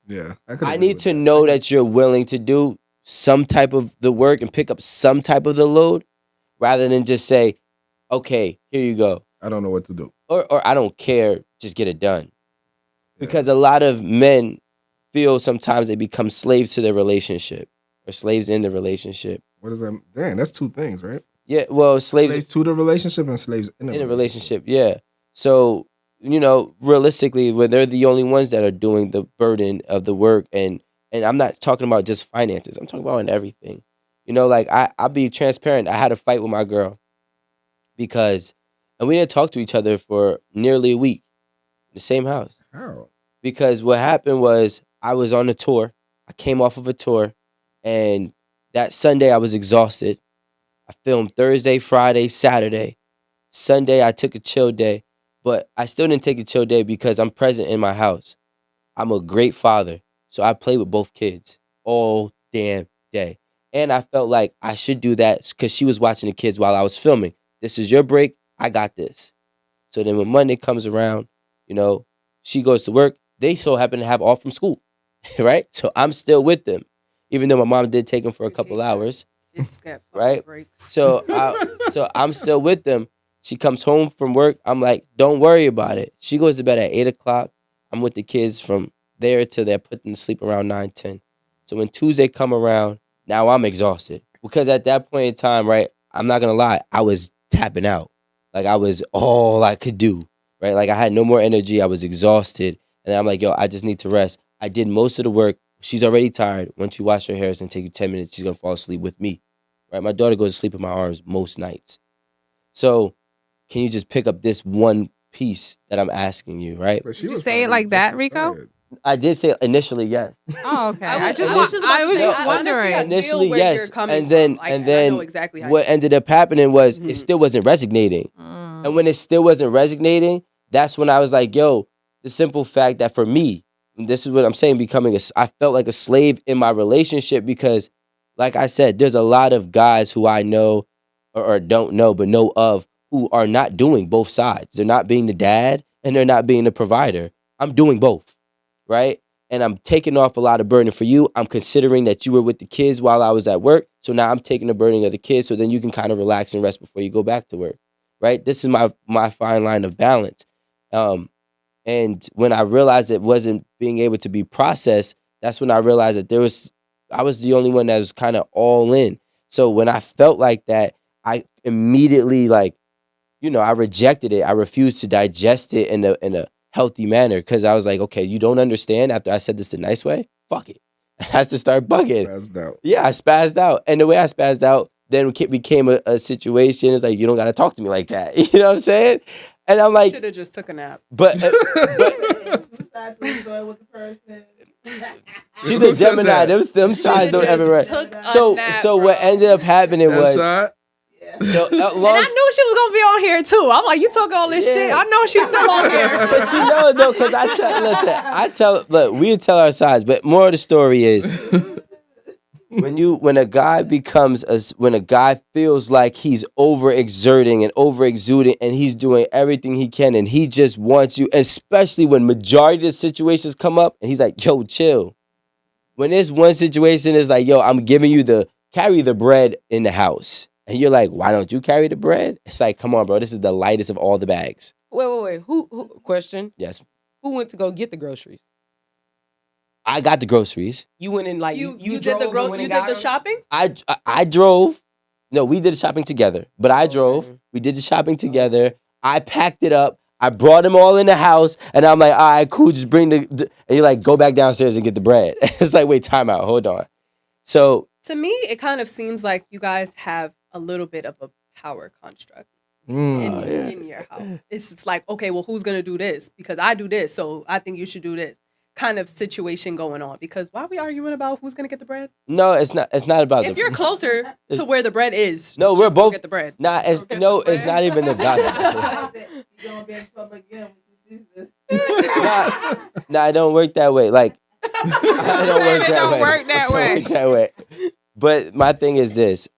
Yeah, I could I agree need with to that. know that you're willing to do some type of the work and pick up some type of the load rather than just say, okay, here you go. I don't know what to do. Or I don't care, just get it done. Yeah. Because a lot of men feel sometimes they become slaves to their relationship or slaves in the relationship. What is that? Damn, that's two things, right? Yeah, well, slaves Slaves to the relationship and slaves in a in a relationship. relationship, yeah. So, realistically, when they're the only ones that are doing the burden of the work, and I'm not talking about just finances. I'm talking about in everything. Like I'll be transparent. I had a fight with my girl because, and we didn't talk to each other for nearly a week in the same house. How? Because what happened was I was on a tour. I came off of a tour, and that Sunday I was exhausted. I filmed Thursday, Friday, Saturday. Sunday I took a chill day, but I still didn't take a chill day because I'm present in my house. I'm a great father, so I play with both kids all damn day. And I felt like I should do that because she was watching the kids while I was filming. This is your break. I got this. So then when Monday comes around, you know, she goes to work. They so happen to have off from school, right? So I'm still with them, even though my mom did take them for a You couple hate that. hours, Kids get fucking right? breaks. So I'm still with them. She comes home from work. I'm like, don't worry about it. She goes to bed at 8 o'clock. I'm with the kids from there till they're put them to sleep around 9, 10. So when Tuesday come around, now I'm exhausted because at that point in time, right? I'm not gonna lie, I was tapping out. Like I was all I could do, right? Like I had no more energy. I was exhausted, and I'm like, yo, I just need to rest. I did most of the work. She's already tired. Once you wash her hair, it's gonna take you 10 minutes. She's gonna fall asleep with me, right? My daughter goes to sleep in my arms most nights. So can you just pick up this one piece that I'm asking you, right? But she Did you was say it probably like just that, as Rico? tired. I did say initially yes. Oh, okay. I was, just I was just about I to was say, just I, wondering. honestly, I feel Initially where yes, you're coming and then from. I, and and I know then exactly how you what feel. ended up happening was it Mhm. still wasn't resonating. And Mm. when it still wasn't resonating, that's when I was like, yo, the simple fact that for me, and this is what I'm saying, I felt like a slave in my relationship because, like I said, there's a lot of guys who I know or don't know, but know of who are not doing both sides. They're not being the dad and they're not being the provider. I'm doing both, right? And I'm taking off a lot of burden for you. I'm considering that you were with the kids while I was at work. So now I'm taking the burden of the kids so then you can kind of relax and rest before you go back to work, right? This is my fine line of balance. Um, and when I realized it wasn't being able to be processed, that's when I realized that I was the only one that was kind of all in. So when I felt like that, I immediately I rejected it. I refused to digest it in a healthy manner because I was like, okay, you don't understand. After I said this the nice way, fuck it. I has to start bugging. Spazzed out. Yeah, I spazzed out, and the way I spazzed out then became a situation. It's like you don't got to talk to me like that. You know what I'm saying? And I'm like, Should have just took a nap. but Two sides to the story with the person. she's Who a said Gemini. that? Them Shoulda signs don't just ever right. took a So nap, so what bro. ended up happening That was side? Yeah. so And I knew she was gonna be on here too. I'm like, you talk all this shit. Yeah. I know she's still on here. But she knows though, because we tell our sides. But more of the story is when a guy feels like he's overexerting and overexuding and he's doing everything he can and he just wants you, especially when majority of the situations come up and he's like, yo, chill. When there's one situation is like, yo, I'm giving you the carry the bread in the house. And you're like, why don't you carry the bread? It's like, come on, bro. This is the lightest of all the bags. Wait. Who? Question. Yes. Who went to go get the groceries? I got the groceries. You went in like You you did drove and went you and did got the 'em? shopping? I drove. No, we did the shopping together. But I Okay. drove. We did the shopping together. I packed it up. I brought them all in the house, and I'm like, all right, cool. Just bring and you're like, go back downstairs and get the bread. It's like, wait, time out. Hold on. So To me, it kind of seems like you guys have a little bit of a power construct Mm. in your house. It's just like, okay, well, who's gonna do this? Because I do this, so I think you should do this. Kind of situation going on. Because why are we arguing about who's gonna get the bread? no, it's not. It's not about If you're closer to where the bread is, No, just we're go both. get the bread. Nah, it's Get no. the It's bread. not even about that. You're gonna be in trouble again when she sees this. Nah, it don't work that way. Like it don't Said work it that don't way. work that It don't way. work that way. But my thing is this,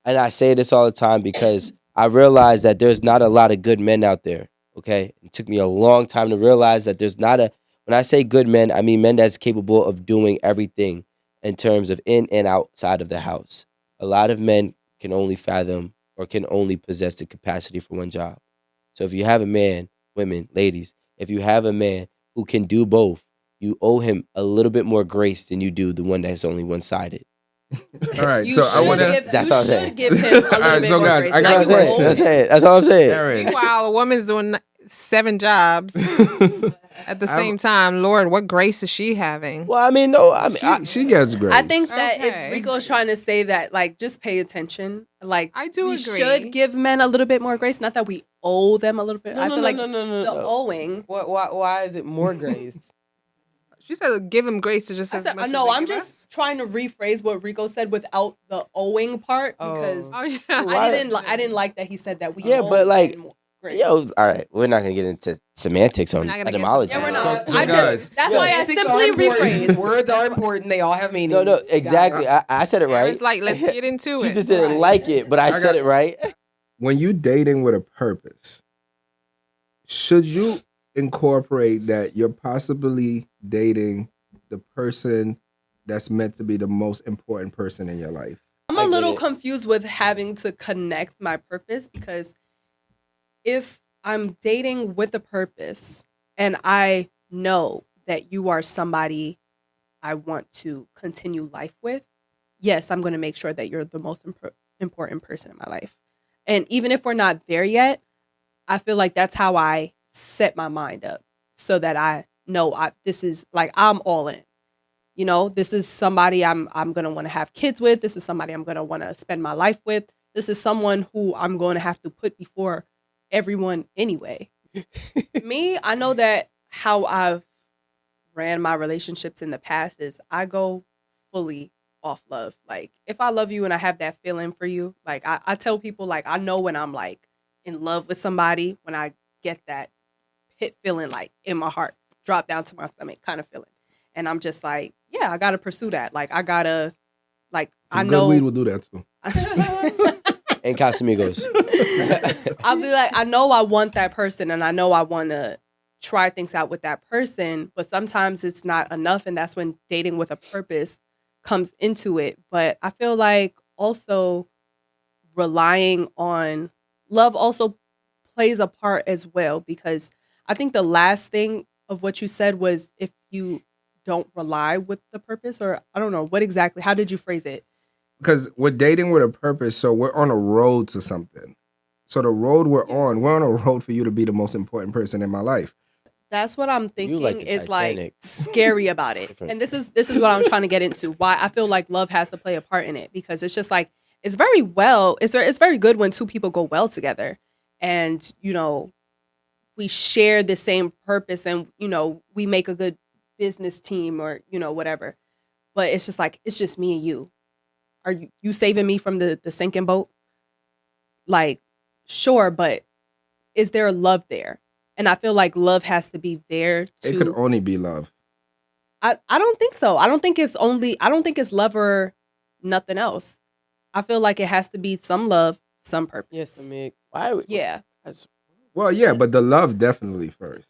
and I say this all the time because I realize that there's not a lot of good men out there. Okay, it took me a long time to realize that there's not a When I say good men, I mean men that's capable of doing everything in terms of in and outside of the house. A lot of men can only fathom or can only possess the capacity for one job. So if you have a man, women, ladies, if you have a man who can do both, you owe him a little bit more grace than you do the one that's only one-sided. All right, You so I should want to. give, That's you what I'm should saying. give him a little All right, bit so more guys, grace. I Not got That's a what I'm you saying. owe That's him. it. That's all I'm saying. Aaron, Meanwhile, a woman's doing 7 jobs at the same time. Lord, what grace is she having? Well, I mean, no, I mean, she gets grace. I think that Okay. it's Rico's trying to say that, like, just pay attention. Like, I do we agree. should give men a little bit more grace. Not that we owe them a little bit. I feel like the no. owing. Why is it more grace? She said, "Give him grace to just I as said, much." no, as they I'm give just trying to rephrase what Rico said without the owing part because us. Oh yeah. Why- I didn't like that he said that we Yeah, owe but, like, men more grace. Yo, all right, we're not gonna get into semantics on We're not gonna get into etymology. Yeah, we're So- not. so I guys- just that's Yeah. why I Semantics simply are important. rephrased. Words are important. They all have meanings. No, exactly. I said it right. It's like, let's get into She it. just didn't Right. like it, but I said got- it right. When you dating with a purpose, should you incorporate that you're possibly dating the person that's meant to be the most important person in your life? I'm I a get little it. confused with having to connect my purpose because if I'm dating with a purpose and I know that you are somebody I want to continue life with, yes, I'm going to make sure that you're the most important person in my life. And even if we're not there yet, I feel like that's how I set my mind up so that I know this is like I'm all in. You know, this is somebody I'm going to want to have kids with. This is somebody I'm going to want to spend my life with. This is someone who I'm going to have to put before everyone anyway. Me, I know that how I've ran my relationships in the past is I go fully off love. Like if I love you and I have that feeling for you, like I tell people like I know when I'm like in love with somebody, when I get that pit feeling like in my heart, drop down to my stomach kind of feeling. And I'm just like, yeah, I gotta pursue that. Like I gotta, like Some I good know. weed will do that too. And Casamigos. I'll be like, I know I want that person, and I know I want to try things out with that person. But sometimes it's not enough, and that's when dating with a purpose comes into it. But I feel like also relying on love also plays a part as well because I think the last thing of what you said was if you don't rely with the purpose, or I don't know what exactly. How did you phrase it? Because we're dating with a purpose, so we're on a road to something. So the road we're on a road for you to be the most important person in my life. That's what I'm thinking like the is like Titanic. scary about it. Different. And this is what I'm trying to get into. Why I feel like love has to play a part in it because it's just like it's very good when two people go well together and you know we share the same purpose and you know we make a good business team or you know whatever. But it's just like it's just me and you. Are you saving me from the sinking boat? Like sure, but is there love there? And I feel like love has to be there to It could only be love. I don't think so. I don't think it's love or nothing else. I feel like it has to be some love, some purpose. Yes, a mix. Why? Yeah. Well, yeah, but the love definitely first.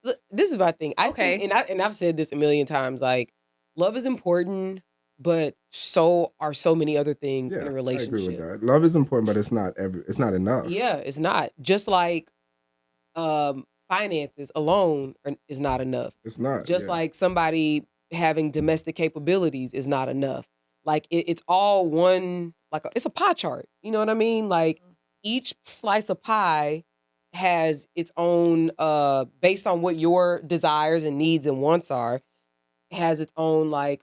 Look, this is my thing. I Okay. think, and I've said this a million times. Like, love is important, but so are so many other things Yeah, in a I agree relationship. with that. Love is important, but it's not enough. Yeah, it's not. Just like finances alone is not enough. It's not. Just yeah. like somebody having domestic capabilities is not enough. Like it's all one. Like it's a pie chart. You know what I mean? Like each slice of pie has its own. Based on what your desires and needs and wants are, has its own like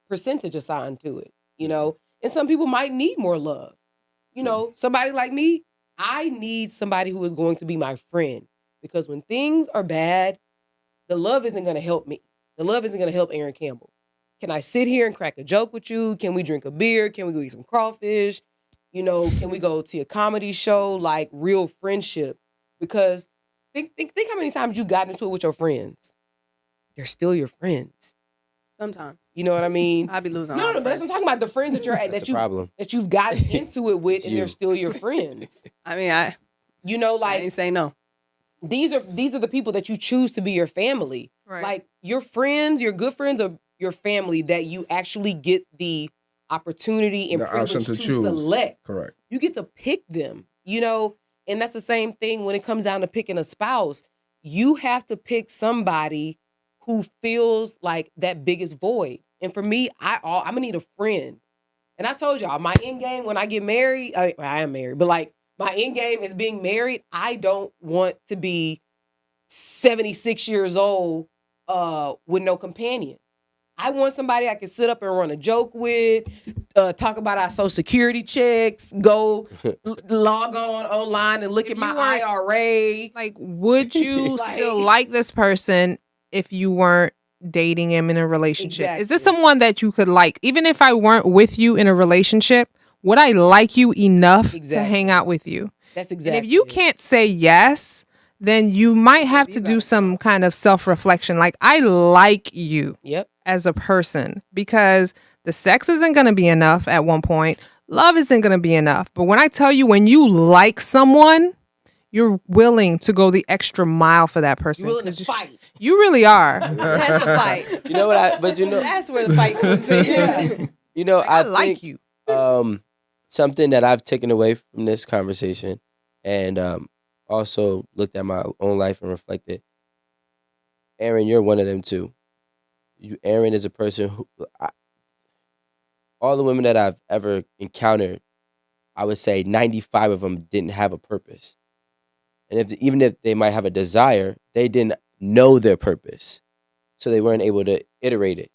percentage assigned to it. You know, and some people might need more love. You know, somebody like me, I need somebody who is going to be my friend because when things are bad, the love isn't going to help me. The love isn't going to help Aaron Campbell. Can I sit here and crack a joke with you? Can we drink a beer? Can we go eat some crawfish? You know, can we go see a comedy show? Like real friendship. Because think how many times you got into it with your friends. They're still your friends. Sometimes. You know what I mean? I'd be losing. No, but that's what I'm talking about. The friends that you're at, That's the problem. that you've gotten into it with, It's and they're you. still your friends. I mean, I You know, I like ain't say no. these are the people that you choose to be your family. Right. Like your friends, your good friends, are your family that you actually get the opportunity and The option privilege to to choose. select. Correct. You get to pick them, and that's the same thing when it comes down to picking a spouse. You have to pick somebody who feels like that biggest void. And for me, I'm gonna need a friend. And I told y'all, my end game when I get married, I am married, but like my end game is being married. I don't want to be 76 years old with no companion. I want somebody I can sit up and run a joke with, talk about our social security checks, go log on online and look If at my you weren't- IRA. Like, would you Like- still like this person if you weren't dating him in a relationship? Is this Exactly. someone that you could like? Even if I weren't with you in a relationship, would I like you enough to Exactly. hang out with you? That's exactly. And if you it. can't say yes, then you might have you to gotta do some go. kind of self-reflection. Like, I like you Yep. as a person, because the sex isn't going to be enough at one point. Love isn't going to be enough. But when I tell you, when you like someone, you're willing to go the extra mile for that person. You're willing to 'cause fight. you really are. That's the fight. You know what That's where the fight comes in. Yeah. Like, I I like think you. something that I've taken away from this conversation, and also looked at my own life and reflected. Aaron, you're one of them too. Aaron is a person who all the women that I've ever encountered, I would say 95 of them didn't have a purpose. And even if they might have a desire, they didn't know their purpose. So they weren't able to iterate it.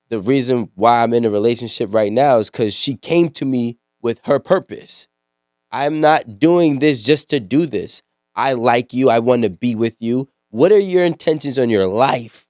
The reason why I'm in a relationship right now is because she came to me with her purpose. I'm not doing this just to do this. I like you. I want to be with you. What are your intentions on your life?